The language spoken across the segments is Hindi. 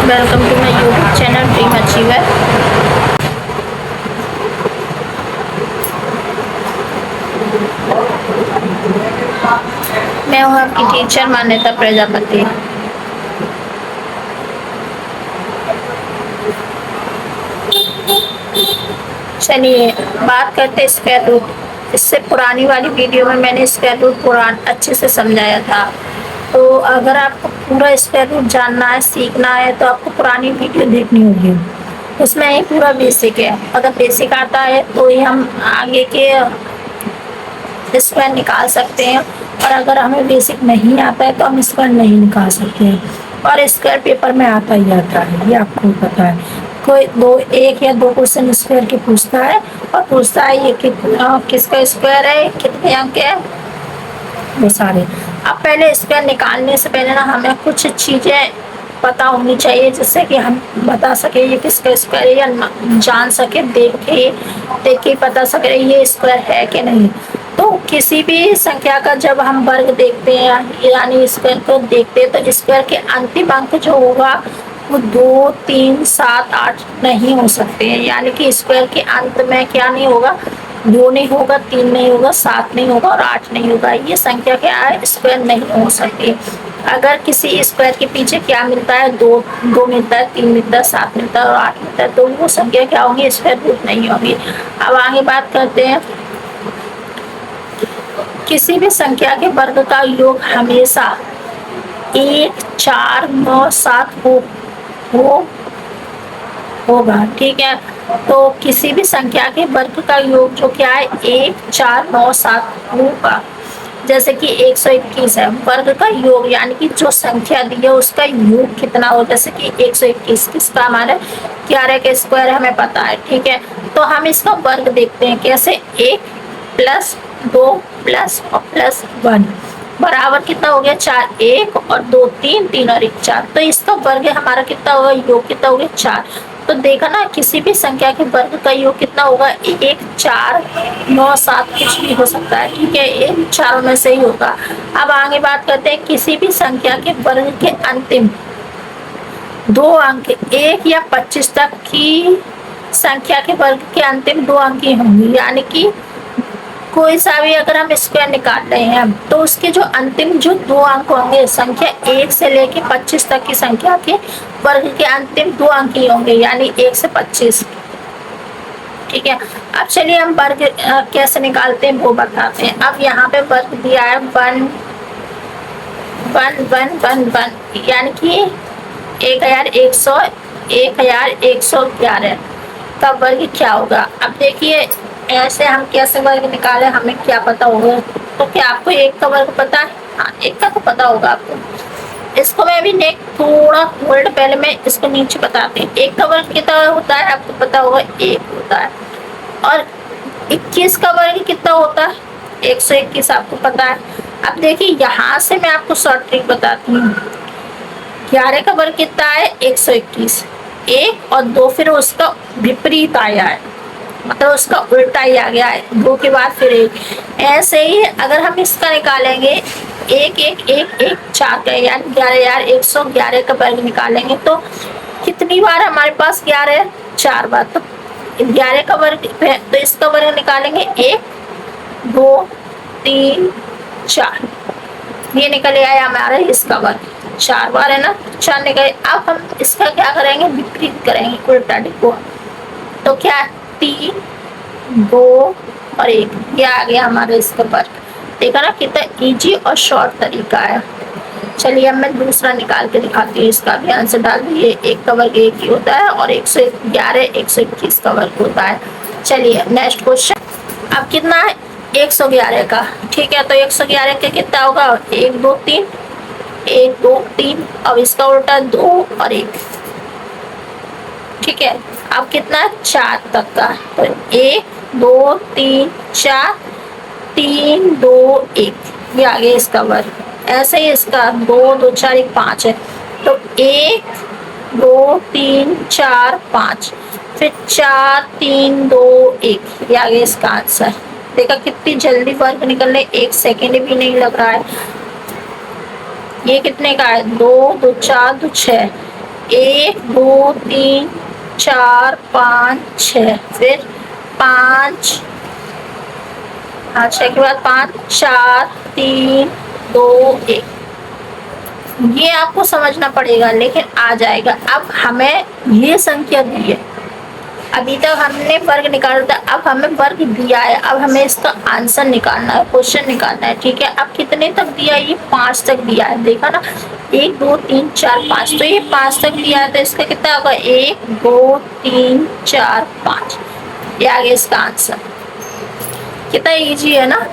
Welcome to my YouTube channel dream achiever. मैं हूँ आपकी टीचर मान्यता प्रजापति। चलिए बात करते हैं स्क्वायर रूट। इससे पुरानी वाली वीडियो में मैंने स्क्वायर रूट अच्छे से समझाया था। तो अगर आपको पूरा स्क्वायर रूट जानना है, सीखना है, तो आपको पुरानी वीडियो देखनी होगी। उसमें ही पूरा बेसिक है। अगर बेसिक आता है तो ही हम आगे के स्क्वायर निकाल सकते हैं, और अगर हमें बेसिक नहीं आता है तो हम स्क्वायर नहीं निकाल सकते हैं। और स्क्वायर पेपर में आता ही आता है, ये आपको पता है। कोई एक या दो क्वेश्चन स्क्वायर के पूछता है, और पूछता है ये किसका स्क्वायर है, कितने अंक है, वो सारे। अब पहले स्क्वायर निकालने से पहले ना हमें कुछ चीजें पता होनी चाहिए, जिससे कि हम बता सके ये किसका स्क्वायर है, या जान सके देख के बता सके ये स्क्वायर है कि नहीं। तो किसी भी संख्या का जब हम वर्ग देखते हैं यानी स्क्वायर को देखते हैं, तो स्क्वायर के अंतिम अंक जो होगा वो 2, 3, 7, 8 नहीं हो सकते हैं। यानी कि स्क्वायर के अंत में क्या नहीं होगा, 2 नहीं होगा, 3 नहीं होगा, 7 नहीं होगा और 8 नहीं होगा। ये संख्या क्या है, स्क्वायर नहीं हो सकती। अगर किसी स्क्वायर के पीछे क्या मिलता है, 2 मिलता है, 3 मिलता है, 7 मिलता है और 8 मिलता है, तो वो संख्या क्या होंगी, स्क्वायर रूट नहीं होगी। अब आगे बात करते हैं। किसी भी संख्या के वर्ग का योग हमेशा 1, 4, 9, 7 होगा। ठीक है, तो किसी भी संख्या के वर्ग का योग जो क्या है, 1, 4, 9, 7 होगा। जैसे कि 121 है, वर्ग का योग यानी कि जो संख्या दी है उसका योग कितना हो। जैसे कि 121 किसका, हमारे 11 के स्क्वायर हमें पता है। ठीक है, तो हम इसका वर्ग देखते हैं कैसे, 1 + 2 + और +1 बराबर कितना हो गया, 4। 1 और 2 3, 3 और 1 4। तो इसका वर्ग हमारा कितना होगा, योग कितना हो गया, 4। तो देखा ना, किसी भी संख्या के वर्ग का योग कितना होगा, 1, 4, 9, 7 कुछ भी हो सकता है। ठीक है, इन चारों में से ही होगा। अब आगे बात करते हैं, किसी भी संख्या के वर्ग के अंतिम 2 अंक 1 या 25 तक की संख्या के वर्ग के अंतिम 2 अंक ही होंगे। यानी कि कोई सा भी अगर हम स्क्वायर निकाल रहे हैं तो उसके जो अंतिम जो 2 अंक होंगे, संख्या 1 से लेके 25 तक की संख्या के वर्ग के अंतिम 2 अंक ही होंगे, यानी 1 से 25। ठीक है, अब चलिए हम वर्ग कैसे निकालते हैं वो बताते हैं। अब यहाँ पे वर्ग दिया है 1 1 1 1 1, यानी कि 1111 का वर्ग क्या होगा। अब देखिए ऐसे हम कैसे वर्ग निकाले, हमें क्या पता होगा। तो क्या आपको 1 का वर्ग पता है? हाँ, 1 का तो पता होगा आपको। इसको मैं अभी थोड़ा होल्ड, पहले मैं इसको नीचे बताती हूँ। 1 का वर्ग कितना होता है आपको पता होगा, 1 होता है। और 21 का वर्ग कितना होता है, 121 आपको पता है। अब देखिए यहाँ से मैं आपको शॉर्ट ट्रिक बताती हूँ। 11 का वर्ग कितना है, 121। 1 और 2 फिर उसका विपरीत आया है, मतलब उसका उल्टा ही आ गया है, 2 के बाद फिर 1। ऐसे ही अगर हम इसका निकालेंगे 1 1 1 1 4 का, यानी 11,111 का वर्ग निकालेंगे तो कितनी बार हमारे पास 11 है, 4 बार। तो 11 का वर्ग तो इसका वर्ग निकालेंगे 1 2 3 4, ये निकल आया हमारा इसका वर्ग, 4 बार है ना, 4 निकले। अब हम इसका क्या करेंगे, विपरीत करेंगे, उल्टा डिग्गो। तो क्या, 3 2 और 1, ये आ गया हमारा इसका वर्ग। देखा ना कितना इजी और शॉर्ट तरीका है। चलिए अब मैं दूसरा निकाल के दिखाती हूँ, इसका भी आंसर डाल दिए। 1 का वर्ग 1 ही होता है और 111 121 का वर्ग होता है। चलिए नेक्स्ट क्वेश्चन। अब कितना है, 111 का। ठीक है, तो 111 का कितना होगा, 1 2 3 1 2 3, अब इसका उल्टा 2 और 1। ठीक है, अब कितना, 4 तक का। तो 1 2 3 4 3 2 1, ये आ गया इसका वर्ग। ऐसे ही इसका 2 2 4 1 5 है, तो 1 2 3 4 5, फिर 4 3 2 1, ये आ गया इसका आंसर। देखा कितनी जल्दी वर्ग निकलने, 1 सेकेंड भी नहीं लग रहा है। ये कितने का है, 2 2 4 2 6, एक दो तीन चार पाँच छः, फिर पाँच, हाँ छः के बाद पाँच, चार तीन दो एक। ये आपको समझना पड़ेगा, लेकिन आ जाएगा। अब हमें ये संख्या दी है, अभी तक हमने वर्ग निकाला था, अब हमें वर्ग दिया है, अब हमें इसका आंसर निकालना है, क्वेश्चन निकालना है। ठीक है, अब कितने तक दिया है? ये 5 तक दिया है, देखा ना, 1 2 3 4 5, तो ये 5 तक दिया है, तो इसका कितना होगा? 1 2 3 4 5, ये आ गया इसका आंसर। कितना इजी है ना।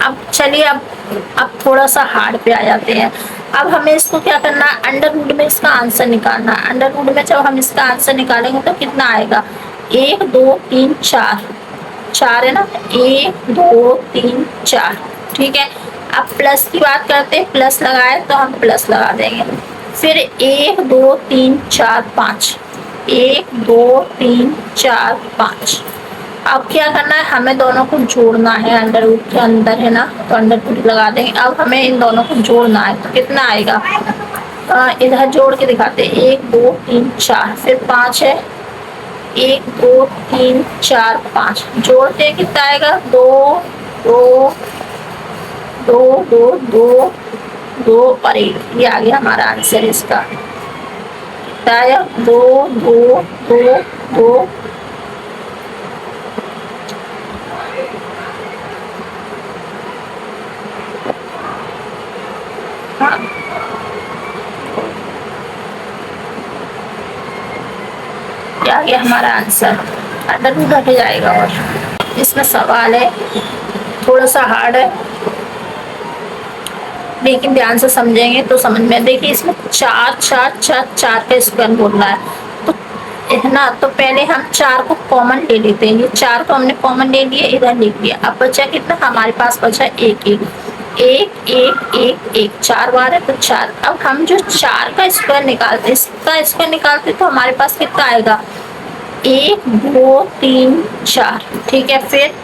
अब चलिए, अब थोड़ा सा हार्ड पे आ जाते हैं। अब हमें इसको क्या करना है? अंडर रूट में इसका आंसर निकालना है। अंडर रूट में जब हम इसका आंसर निकालेंगे तो कितना आएगा? 1 2 3 4, 4 है ना, 1 2 3 4। ठीक है, अब प्लस की बात करते हैं, प्लस लगाए तो हम प्लस लगा देंगे। फिर 1 2 3 4 5, 1 2 3 4 5। अब क्या करना है? हमें दोनों को जोड़ना है, अंडर रूट के अंदर है ना, तो अंडर रूट लगा देंगे। अब हमें इन दोनों को जोड़ना है, तो कितना आएगा? इधर जोड़ के दिखाते हैं, 1 2 3 4, फिर 5 है, 1 2 3 4 5, जोड़ते कितना आएगा? 2 2 2 2 2 2 और 1, ये आ गया हमारा आंसर इसका। कितना आया? 2 2 2 2। हाँ, क्या गया हमारा आंसर? अंडर रूट हट जाएगा। और इसमें सवाल है, थोड़ा सा हार्ड है, लेकिन ध्यान से समझेंगे तो समझ में। देखिए, इसमें 4 4 4 4 का स्क्वायर बोल रहा है, तो है ना, तो पहले हम 4 को कॉमन ले लेते हैं। ये 4 को हमने कॉमन ले लिया, इधर लिख दिया। अब बचा कितना? हमारे पास बचा 1 1 1 1 1 1, 4 बार है तो 4। अब हम जो 4 का स्क्वायर निकालते, इसका स्क्वायर निकालते, तो हमारे पास कितना आएगा? 1 2 3 4। ठीक है, फिर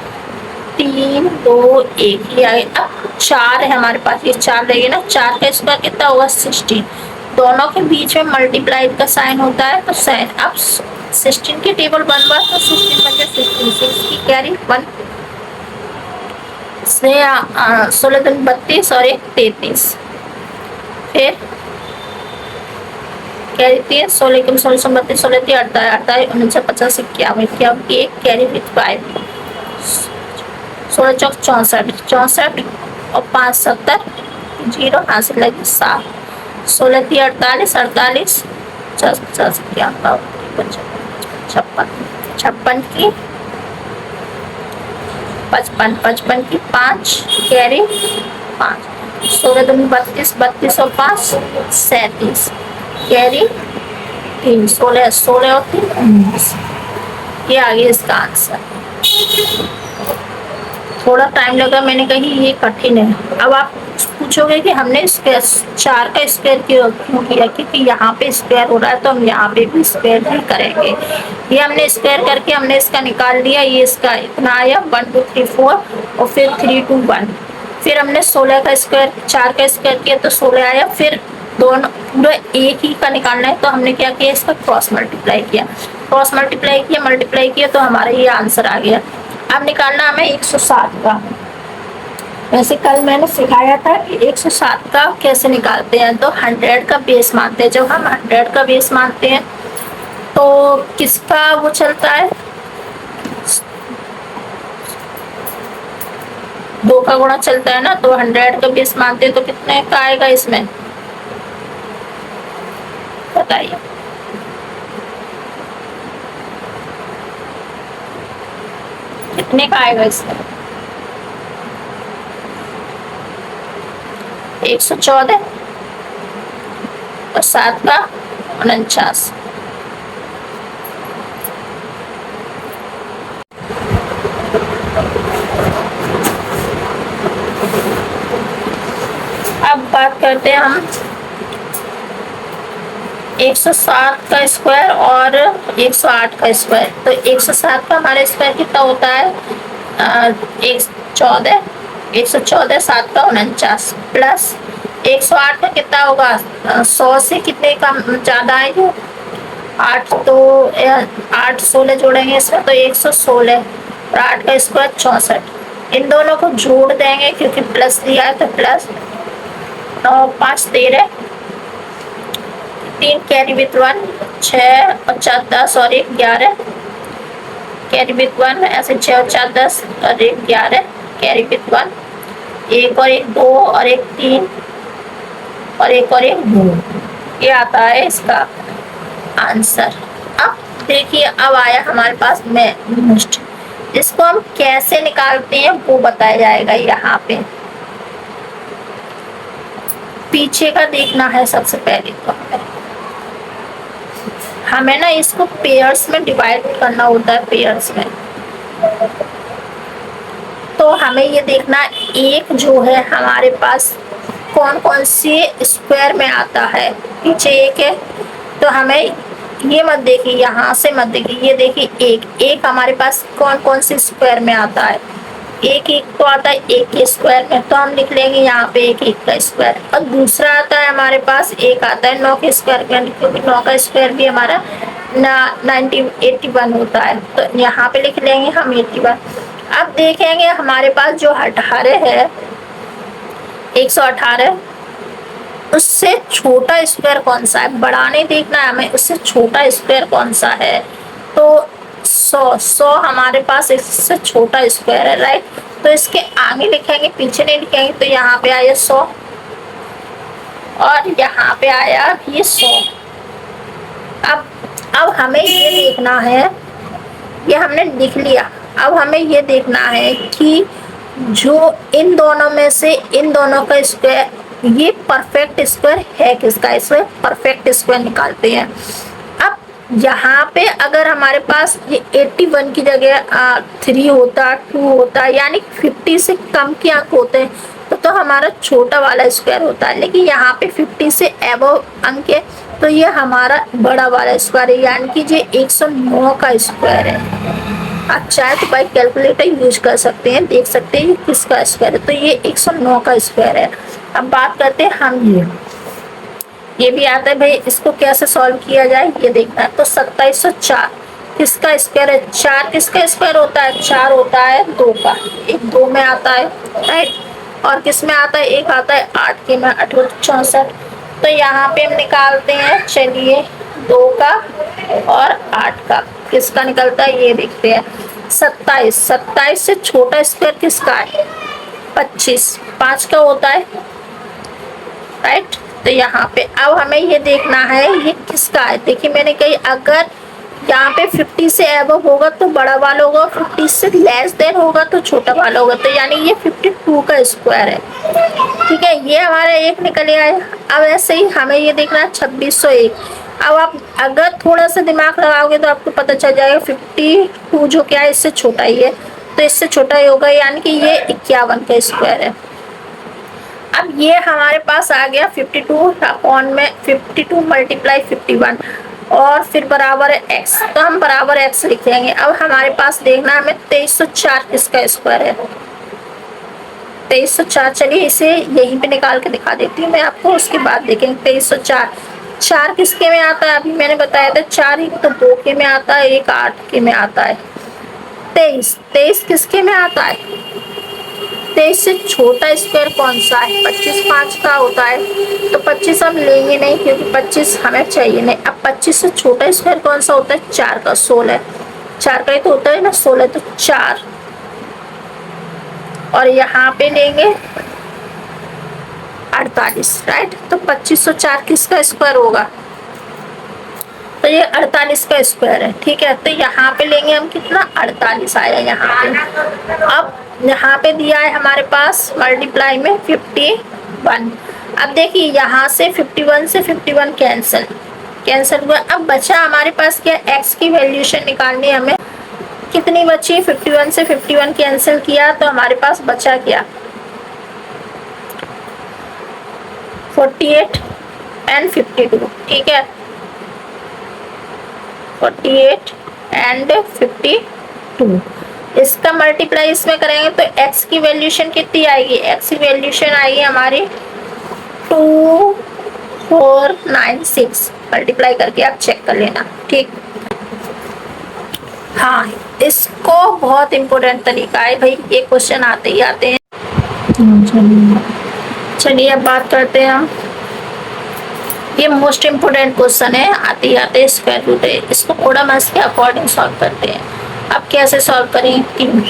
3 2 1, ये आए। अब 4 है हमारे पास, ये 4 रहेगा ना, 4 का स्क्वायर कितना होगा? 16। दोनों के बीच में मल्टीप्लाई का साइन होता है, तो साइन। अब 16 की टेबल बनवा, तो 16 बन गया 16, 6 की कैरी 1 से 16 दूनी 32 और 1 33, फिर कैरी 3, 16 कम 16 32, 16 3 48 48 49 50 51 51 की 1 कैरी विथ 5, 16 चौक 64 64 और 5 70 जीरो, हासिल लगी 7, 16 थी 48 48 50 50 51 56 56 की 55 55 की 5 कैरी 5, 16 दूनी 32 32 और 5 37 कैरी 3, 16 16 और 3 19। ये आ गया इसका आंसर। थोड़ा टाइम लगा, मैंने कही ये कठिन है। अब आप पूछोगे कि हमने स्क्वायर 4 का स्क्वायर क्यों किया? क्योंकि यहाँ पे स्क्वायर हो रहा है, तो हम यहाँ पे भी स्क्वायर ही करेंगे। ये हमने स्क्वायर करके हमने इसका निकाल लिया, ये इसका इतना आया 1 2 3 4 और फिर 3 2 1। फिर हमने 16 का स्क्वायर 4 का स्क्वायर किया तो 16 आया। फिर दोनों पूरा एक ही का निकालना है, तो हमने क्या किया? इसका क्रॉस मल्टीप्लाई किया, क्रॉस मल्टीप्लाई किया तो हमारा ये आंसर आ गया। अब निकालना हमें 160 का। वैसे कल मैंने सिखाया था कि 160 का कैसे निकालते हैं। तो 100 का बेस मानते हैं। जब हम 100 का बेस मानते हैं तो किसका वो चलता है? 2 का गुणा चलता है ना। तो 100 का बेस मानते हैं तो कितने का आएगा इसमें? बताइए। कितने का आएगा इसमें? 114 और 7 का 49। अब बात करते हैं हम 107 का स्क्वायर और 108 का स्क्वायर। तो 107 का हमारा स्क्वायर कितना होता है? 114 7 का 49 प्लस 108 का कितना होगा? 100 से कितने कम ज़्यादा है जो? 8 तो 8 16 जोड़ेंगे इसमें तो 116, और 8 का स्क्वायर 64। इन दोनों को जोड़ देंगे क्योंकि प्लस दिया है तो प्लस। 9 5 13, 3 कैरी विथ 1, 6 और 4 10 और 1 11, कैरी विथ 1, ऐसे 6 और 4 10 और 1 11, कैरी विथ 1, 1 और 1 2 और 1 3 और 1 और 1 2। ये आता है इसका आंसर। अब देखिए, अब आया हमारे पास नेक्स्ट, इसको हम कैसे निकालते हैं वो बताया जाएगा। यहाँ पे पीछे का देखना है सबसे पहले, तो हमें ना इसको पेयर्स में डिवाइड करना होता है, पेयर्स में। तो हमें ये देखना, एक जो है हमारे पास कौन कौन से स्क्वायर में आता है। पीछे एक है तो हमें ये मत देखिए, यहाँ से मत देखिए, ये देखिए एक हमारे पास कौन कौन से स्क्वायर में आता है। एक तो आता है 1 के स्क्वायर में, तो हम लिख लेंगे यहाँ पे 1 का स्क्वायर। और दूसरा आता है हमारे पास, एक आता है 9 के स्क्वायर में, क्योंकि 9 का स्क्वायर भी हमारा 81 होता है, तो यहाँ पे लिख लेंगे हम 81। अब देखेंगे हमारे पास जो 18 है, 118, उससे छोटा स्क्वायर कौन सा है, बड़ा नहीं देखना है हमें, उससे छोटा स्क्वायर कौन सा है। तो 100 हमारे पास इससे छोटा स्क्वायर है, राइट। तो इसके आगे लिखेंगे, पीछे नहीं लिखेंगे। तो यहाँ पे आया 100 और यहाँ पे आया ये 100। अब हमें ये देखना है, ये हमने लिख लिया। अब हमें ये देखना है कि जो इन दोनों में से इन दोनों का स्क्वायर, ये परफेक्ट स्क्वायर है किसका, इसमें परफेक्ट स्क्वायर निकालते हैं। अब यहाँ पे अगर हमारे पास ये 81 की जगह 3 होता, 2 होता, यानी 50 से कम के अंक होते हैं, तो हमारा छोटा वाला स्क्वायर होता है। लेकिन यहाँ पे 50 से एबव अंक है, तो ये हमारा बड़ा वाला स्क्वायर है, यानी कि ये 109 का स्क्वायर है। आप चाहे तो बाई कैलकुलेटर यूज कर सकते हैं, देख सकते हैं किसका स्क्वायर है। तो ये 109 का स्क्वायर है। अब बात करते हैं हम, ये भी आता है भाई, इसको कैसे सॉल्व किया जाए ये देखना है। तो 2704 किसका स्क्वायर है? 4 किसका स्क्वायर होता है? 4 होता है 2 का, एक 2 में आता है, राइट। और किस में आता है? एक आता है 8 के में, 8 64। तो यहाँ पे हम निकालते हैं, चलिए 2 का और 8 का किसका निकलता है ये देखते हैं। 27 से छोटा स्क्वायर किसका है? 25, 5 का होता है, राइट। तो यहाँ पे अब हमें ये देखना है ये किसका है। देखिए मैंने कही अगर यहाँ पे 50 से एबव होगा तो बड़ा वाला होगा, 50 से लेस देन होगा तो छोटा वाला होगा। तो यानी ये 52 का स्क्वायर है, ठीक है। ये हमारा एक निकल आया। अब ऐसे ही हमें ये देखना है 2601। अब आप अगर थोड़ा सा दिमाग लगाओगे तो आपको पता चल जाएगा 52 जो क्या है इससे छोटा ही है, तो इससे छोटा ही होगा, यानी कि ये 51 का स्क्वायर है। अब ये हमारे पास आ गया 52 अपॉन में 52 मल्टीप्लाई 51 और फिर बराबर है x, तो हम बराबर x लिख देंगे। अब हमारे पास देखना हमें 2304 किसका स्क्वायर है। 2304, चलिए इसे यहीं पे निकाल के दिखा देती हूँ मैं आपको, उसके बाद देखेंगे। 2304 4 किसके में आता है? अभी मैंने बताया था 4 एक तो 2 के में आता है, एक 8 के में आता है। 23 किसके में आता है? 23 से छोटा स्क्वायर कौन सा है? 25 5 का होता है, तो 25 हम लेंगे नहीं क्योंकि 25 हमें चाहिए नहीं। अब 25 से छोटा स्क्वायर कौन सा होता है? 4 का, 16। 4 का ही तो होता है ना 16, तो 4। और यहाँ पे लेंगे 48, राइट। तो 2504 किसका स्क्वायर होगा? तो ये 48 का स्क्वायर है, ठीक है। तो यहाँ पे लेंगे हम कितना? 48 आया यहाँ पे। अब यहाँ पे दिया है हमारे पास मल्टीप्लाई में 51। अब देखिए यहाँ से 51 से 51 कैंसिल हुआ। अब बचा हमारे पास क्या? x की वैल्यूशन निकालनी है हमें। कितनी बची? 51 से 51 कैंसिल किया तो हमारे पास बचा क्या? 48 एंड 52, ठीक है। 48 एंड 52, इसका मल्टीप्लाई इसमें करेंगे तो x की वैल्यूशन कितनी आएगी? x की वैल्यूशन आएगी हमारी 2496 मल्टीप्लाई करके आप चेक कर लेना, ठीक। हाँ, इसको बहुत इम्पोर्टेंट तरीका है भाई, ये क्वेश्चन आते ही आते हैं। चलिए अब बात करते हैं हम, ये मोस्ट इम्पोर्टेंट क्वेश्चन है, आते ही आते स्क्वायर रूट है, इसको थोड़ा मैथ्स के अकॉर्डिंग सॉल्व करते हैं। अब कैसे सॉल्व करें, 3,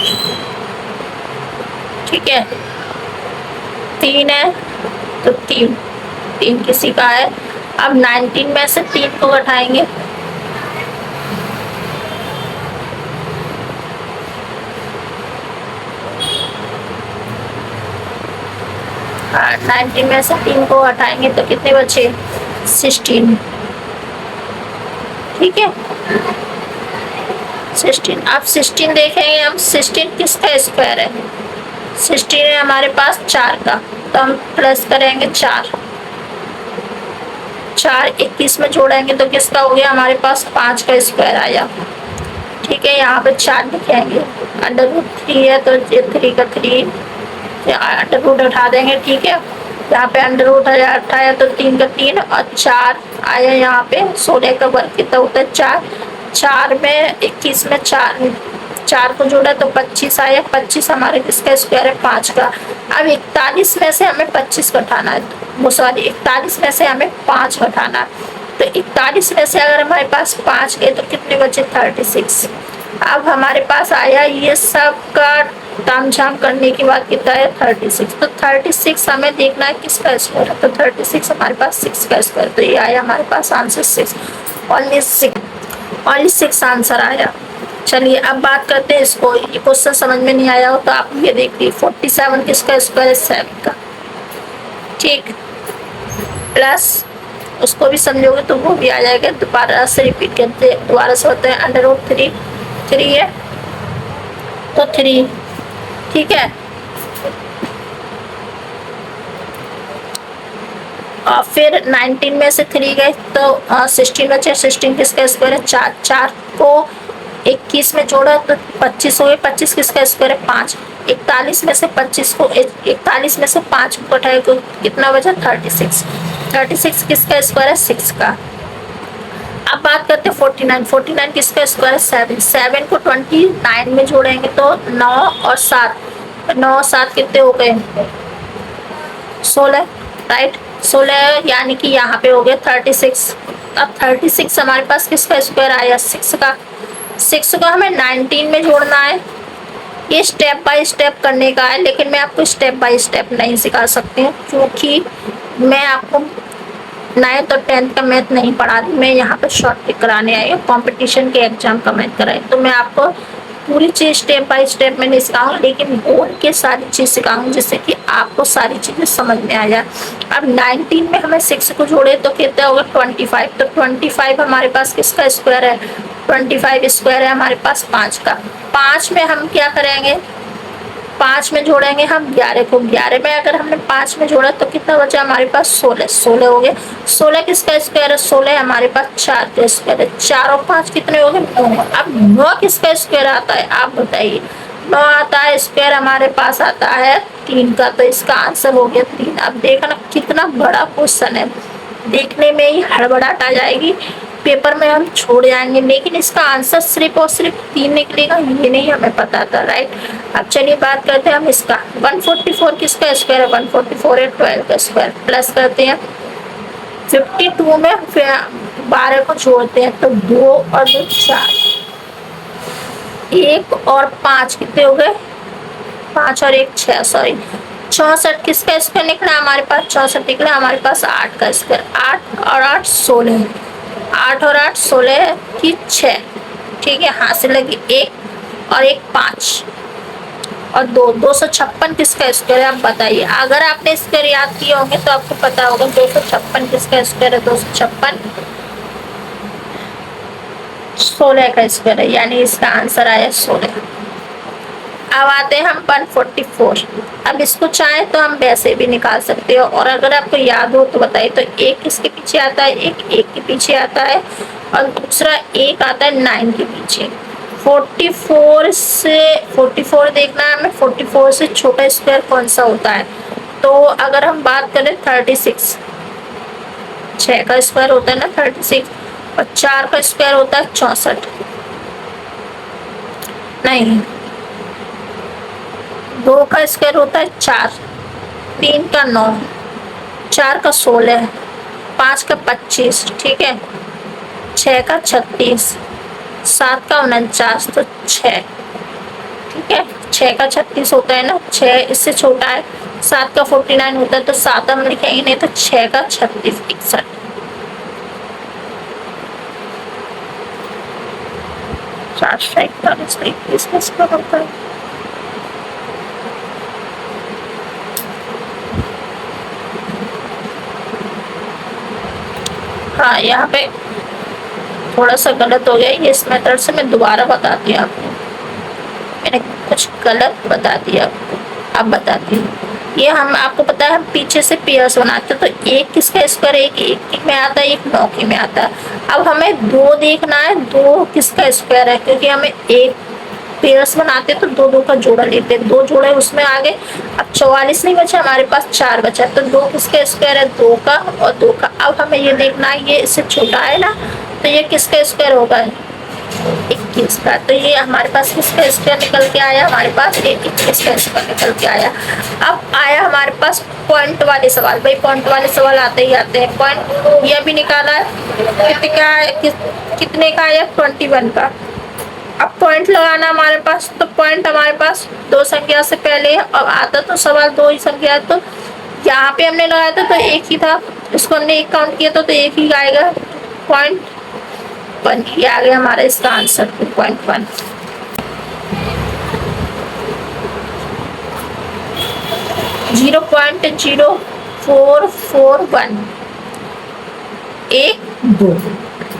ठीक है, 3 है तो 3 किसी का है। अब 19 में से 3 को घटाएंगे, 19 में से 3 को हटाएंगे तो कितने बचे, 16, ठीक है, 16। अब 16 देखेंगे हम, 16 किसका स्क्वायर है, 16 है हमारे पास 4 का, तो हम प्लस करेंगे 4, 21 में जोड़ेंगे तो किसका हो गया, हमारे पास 5 का स्क्वायर आया, ठीक है। यहाँ पे 4 लिखेंगे, √3 है तो ये 3 का 3, अंडर रूट उठा देंगे, ठीक है। यहाँ पे अंडर रूट उठाया तो 3 का 3 और 4 आया, यहाँ पे 16 का वर्ग कितना होता है, 4, 4 में 21 में 4 को जोड़ा तो 25 आया, 25 हमारे किसका स्क्वायर है, 5 का। अब 41 में से हमें 25 घटाना है, वो सॉरी 41 में से हमें 5 घटाना है, तो 41 में से अगर हमारे पास 5 गए तो कितने बचे, 36। अब हमारे पास आया ये सब का तामझाम करने के बाद कितना है, 36, तो 36 हमें देखना है किसका स्क्वायर है, तो 36 हमारे पास 6 का स्क्वायर, तो ये आया हमारे पास आंसर 6, ओनली 6 आंसर आया। चलिए अब बात करते हैं इसको, ये क्वेश्चन समझ में नहीं आया हो तो आप ये देखिए, 47 किसका स्क्वायर है, 7 का, ठीक, प्लस उसको भी समझोगे तो वो भी आ जाएगा। दोबारा से रिपीट करते हैं, दोबारा से होते हैं, √3 है तो 3, ठीक है, और फिर 19 में से 3 गए तो 16 बचे, 16 किसका स्क्वायर है, 4, 4 को 21 में जोड़ा तो 25 हो गए, 25 किसका स्क्वायर है, 5, 41 में से 25 को 41 में से 5 को घटाए तो कितना बचा, 36, 36 किसका स्क्वायर है, 6 का। अब बात करते हैं 49 किसका स्क्वायर है, 7, 7 को 29 में जोड़ेंगे तो 9 और 7, 9 और 7 कितने हो गए, 16, राइट, 16 यानी कि यहाँ पे हो गया 36। अब 36 हमारे पास किसका स्क्वायर आया, 6 का, 6 को हमें 19 में जोड़ना है, ये स्टेप बाय स्टेप करने का है, लेकिन मैं आपको स्टेप बाय स्टेप नहीं सिखा सकती हूँ क्योंकि मैं आपको 9th और 10th का मैथ नहीं पढ़ा रही, मैं यहाँ पे शॉर्ट ट्रिक कराने आई हूँ, कंपटीशन के एग्जाम का मैथ कराए, तो मैं आपको पूरी चीज़ स्टेप बाय स्टेप में नहीं सिखाऊंगी, लेकिन बोर्ड के सारी चीज़ सिखाऊंगी जिससे कि आपको सारी चीज़ें समझ में आ जाए। अब 19 में हमें 6 को जोड़े तो कितना होगा, 25, तो 25 हमारे पास किसका स्क्वायर है, 25 स्क्वायर है हमारे पास 5 का। 5 में हम क्या करेंगे, 5 में जोड़ेंगे हम 11 को, 11 में अगर हमने 5 में जोड़ा तो कितना बचा हमारे पास, 16 हो गए, 16 किसका स्क्वायर है, 16 हमारे पास 4 का स्क्वायर है, 4 और 5 कितने हो गए, 9। अब 9 किसका स्क्वायर आता है, आप बताइए, 9 आता है स्क्वायर हमारे पास आता है 3 का, तो इसका आंसर हो गया 3। अब देखना कितना बड़ा क्वेश्चन है, देखने में ही हड़बड़ाहट आ जाएगी, पेपर में हम छोड़ जाएंगे, लेकिन इसका आंसर सिर्फ और सिर्फ 3 निकलेगा ये नहीं हमें पता था, राइट। अब चलिए बात करते हैं हम इसका, 144 किसका स्क्वायर है, 144 है 12 का स्क्वायर, प्लस करते हैं 52 में 12 को जोड़ते हैं तो 2 और 2 4, 1 और 5 कितने हो गए, 5 और 1 6, सॉरी 64 किसका स्क्वायर निकला हमारे पास, 64 निकला हमारे पास 8 का स्क्वायर, 8 और 8 16, 8 और 8 16 की 6, ठीक है, हाथ से लगी 1 और 1 5 और 2, 256 किसका स्क्वायर है, आप बताइए। अगर आपने स्क्वायर याद किए होंगे तो आपको पता होगा 256 किसका स्क्वायर है, 256 16 का स्क्वायर है, यानी इसका आंसर आया 16। अब आते हैं हम 144, अब इसको चाहे तो हम वैसे भी निकाल सकते हो, और अगर आपको याद हो तो बताइए, तो एक किसके पीछे आता है, एक के पीछे आता है, और दूसरा एक आता है 9 के पीछे। 44 से 44 देखना है हमें, 44 से छोटा स्क्वायर कौन सा होता है, तो अगर हम बात करें 36, 6 का स्क्वायर होता है ना 36, और 4 का स्क्वायर होता है 64, नहीं 2 का स्क्वायर होता है 4, 3 का 9, 4 का 16, 5 का 25, ठीक है, 6 का 36, 7 का 49, तो 6, ठीक है, 6 का 36 होता है ना, 6 इससे छोटा है, 7 का 49 होता है, तो 7 हम लिखेंगे नहीं, तो 6 का 36, 61। इसका होता है। हाँ, यहाँ पे थोड़ा सा गलत हो गया, ये इस मेथड से मैं दोबारा बताती हूँ आपको, मैंने कुछ गलत बता दिया आपको, अब बताती हूँ। ये हम आपको पता है हम पीछे से पेयर्स बनाते हैं, तो एक किसका स्क्वायर, एक में आता है, एक 9 के में आता है। अब हमें 2 देखना है, 2 किसका स्क्वायर है, क्योंकि हमें एक पेयर्स बनाते तो 2 का जोड़ा लेते, 2 जोड़े उसमें आ गए। अब 44 नहीं बचा हमारे पास, 4 बचा, तो 2 किसका स्क्वायर है, 2 का और 2 का। अब हमें ये देखना है, ये इससे छोटा है ना, तो ये किसका स्क्वायर होगा, 21 का। तो ये हमारे पास किसका स्क्वायर निकल के आया, हमारे पास 21 का स्क्वायर निकल के आया। अब आया हमारे पास पॉइंट वाले सवाल, भाई पॉइंट वाले सवाल आते ही आते हैं। पॉइंट ये भी निकाला है, कितने का आया, 21 का। अब पॉइंट लगाना हमारे पास, तो पॉइंट हमारे पास 2 संख्या से पहले है, और आता तो सवाल 2 ही संख्या है, तो यहाँ पे हमने लगाया था तो 1 ही था, इसको हमने 1 काउंट किया तो 1 ही आएगा, पॉइंट 1। ये आ गया हमारा इसका आंसर, 2.1। जीरो 0.0441, 1 2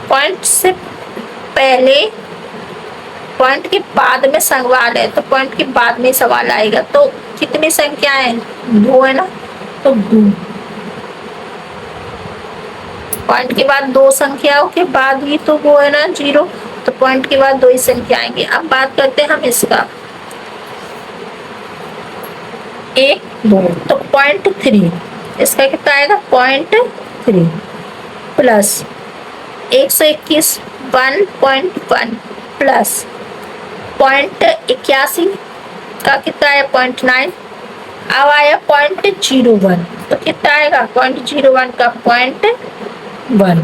पॉइंट से पहले, पॉइंट के बाद में सवाल है, तो पॉइंट के बाद में सवाल आएगा। तो कितनी संख्या है, 2 है ना, तो 2 पॉइंट के बाद 2 संख्याओं के बाद ही तो वो है ना 0, तो पॉइंट के बाद 2 ही संख्या आएंगे। अब बात करते हैं हम इसका, 1 2, तो 0.3, इसका कितना आएगा, 0.3 प्लस 121 1.1 प्लस 0.81 का कितना है, 0.9। अब आया 0.01, तो कितना आएगा, 0.01 का 0.1।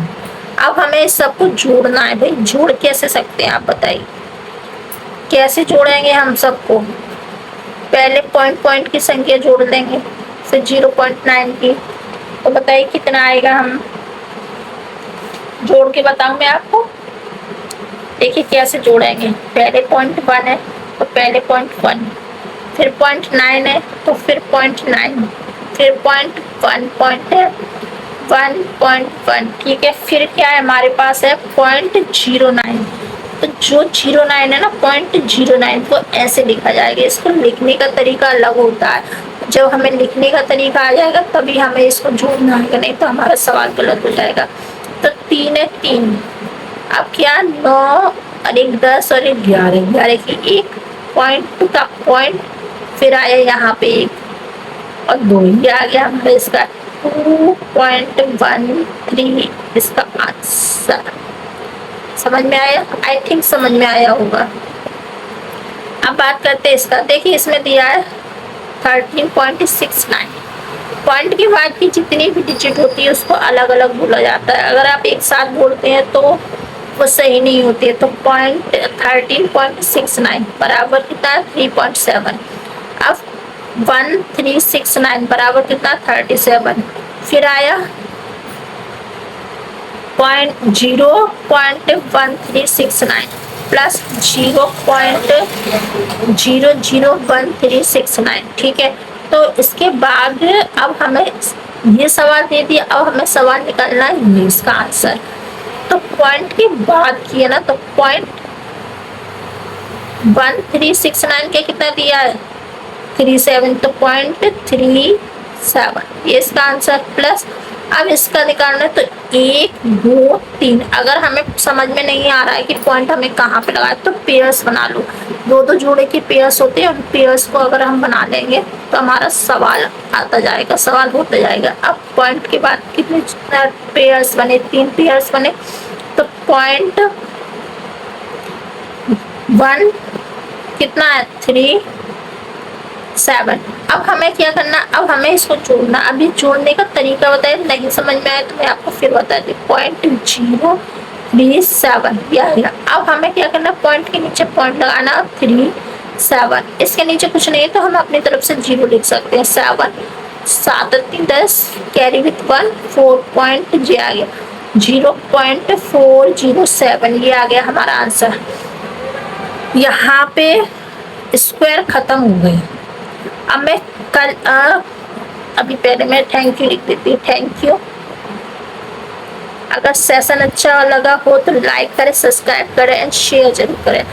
अब हमें सबको जोड़ना है, भाई जोड़ कैसे सकते हैं आप बताइए, कैसे जोड़ेंगे हम सबको, पहले पॉइंट की संख्या जोड़ लेंगे, फिर 0.9 की, तो बताइए कितना आएगा, हम जोड़ के बताऊं मैं आपको। देखिए कैसे जोड़ेंगे, पहले 0.1 है तो पहले 0.1, फिर 0.9 है तो फिर 0.9, फिर 1.1, ठीक है, फिर क्या है हमारे पास है 0.09। तो जो 09 है ना, 0.09 को ऐसे लिखा जाएगा, इसको लिखने का तरीका अलग होता है, जब हमें लिखने का तरीका आ जाएगा तभी हमें इसको जोड़ना है, नहीं तो हमारा सवाल गलत हो जाएगा। तो 3 है 3, अब क्या 9 और 1 10 और 1 11, 11 की 1 पॉइंट का पॉइंट, फिर आया यहाँ पे 1 और 2, ये आ गया हमारे इसका 2.13 इसका आंसर। समझ में आया, आई थिंक समझ में आया होगा। अब बात करते हैं इसका, देखिए इसमें दिया है 13.69, पॉइंट के बाद की जितनी भी डिजिट होती है उसको अलग अलग बोला जाता है, अगर आप एक साथ बोलते हैं तो वो सही नहीं होती है। तो 13.69 बराबर कितना, 3.7। अब 1369 बराबर कितना, 37। फिर आया 0.1369 प्लस 0.001369, ठीक है। तो इसके बाद अब हमें ये सवाल दे दिया, अब हमें सवाल निकालना है ये इसका आंसर। तो पॉइंट के बाद किया ना, तो 0.1369 के कितना दिया है, 37, तो 0.37 ये इसका आंसर। प्लस अब इसका निकालना है, तो 1 2 3, अगर हमें समझ में नहीं आ रहा है कि पॉइंट हमें कहाँ पे लगाए, तो पेयर्स बना लो, 2 जोड़े के पेयर्स होते हैं, उन पेयर्स को अगर हम बना लेंगे तो हमारा सवाल आता जाएगा, सवाल होता जाएगा। अब पॉइंट के बाद कितने पेयर्स बने, 3 पेयर्स बने, तो पॉइंट 1 कितना है, 3 7। अब हमें क्या करना, अब हमें इसको जोड़ना। अभी जोड़ने का तरीका बताए, नहीं समझ में आया तो मैं आपको फिर बताती हूँ। 0.037 ये आएगा। अब हमें क्या करना, पॉइंट के नीचे पॉइंट लगाना 3 7, इसके नीचे कुछ नहीं है तो हम अपनी तरफ से 0 लिख सकते हैं। 7 7 3 10 कैरी विथ 1 4 पॉइंट जे आ गया, 0.407 ये आ गया हमारा आंसर। यहाँ पे स्क्वायर खत्म हो गए। अब मैं कल अभी पहले मैं थैंक यू लिख देती हूँ, थैंक यू। अगर सेशन अच्छा लगा हो तो लाइक करें, सब्सक्राइब करें एंड शेयर जरूर करें।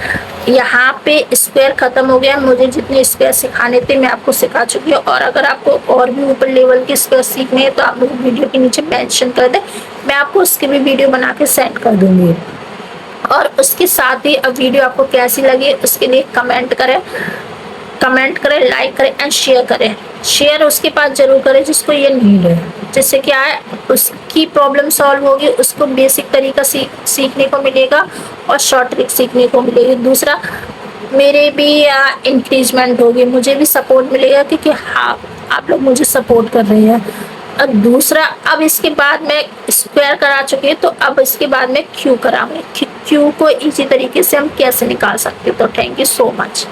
यहाँ पे स्क्वायर खत्म हो गया, मुझे जितने स्क्वायर सिखाने थे मैं आपको सिखा चुकी हूँ। और अगर आपको और भी ऊपर लेवल के स्क्वायर सीखने हैं तो आप लोग वीडियो के नीचे मेंशन कर दें, मैं आपको उसकी भी वीडियो बना के सेंड कर दूंगी। और उसके साथ ही अब वीडियो आपको कैसी लगी उसके लिए कमेंट करें, लाइक करें एंड शेयर करें। शेयर उसके पास जरूर करें जिसको ये नीड है, जिससे क्या है उसकी प्रॉब्लम सॉल्व होगी, उसको बेसिक तरीका सीखने को मिलेगा और शॉर्ट ट्रिक सीखने को मिलेगी। दूसरा मेरे भी इंक्रीजमेंट होगी, मुझे भी सपोर्ट मिलेगा क्योंकि हाँ आप लोग मुझे सपोर्ट कर रहे हैं। और दूसरा अब इसके बाद मैं स्क्वायर करा चुकी हूँ तो अब इसके बाद में क्यू कराऊंगी, क्यू को इसी तरीके से हम कैसे निकाल सकते हैं। तो थैंक यू सो मच।